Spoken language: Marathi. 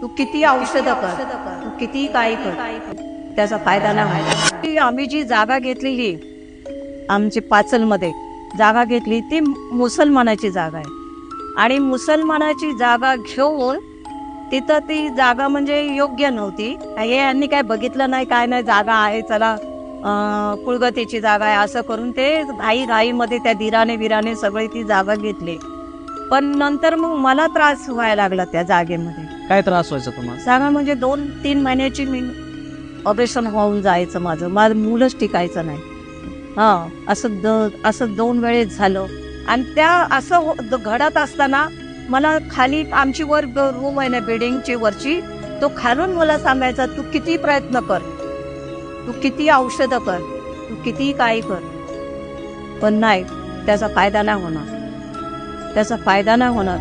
तू किती औषधं कर, तू किती काही कर, त्याचा फायदा नाही व्हायला. आम्ही जी जागा घेतलेली आमची पाचलमध्ये जागा घेतली ती मुसलमानाची जागा आहे आणि मुसलमानाची जागा घेऊन तिथं ती जागा म्हणजे योग्य नव्हती. हे यांनी काय बघितलं नाही काय नाही, जागा आहे चला कुळगतीची जागा आहे असं करून ते घाईमध्ये त्या धीराने सगळी ती जागा घेतली. पण नंतर मग मला त्रास व्हायला लागला त्या जागेमध्ये. काय त्रास व्हायचा तुम्हाला? जागा म्हणजे 2-3 महिन्याची मी ऑपरेशन होऊन जायचं, माझं मूलच टिकायचं नाही. असं 2 वेळेस झालं. आणि त्या असं घडत असताना मला खाली आमची वर रूम आहे ना बिल्डिंगची वरची, तो खालून मला सांगायचा तू किती प्रयत्न कर, तू किती औषधं कर, तू किती काही कर, पण नाही त्याचा फायदा नाही होणार, त्याचा फायदा नाही होणार.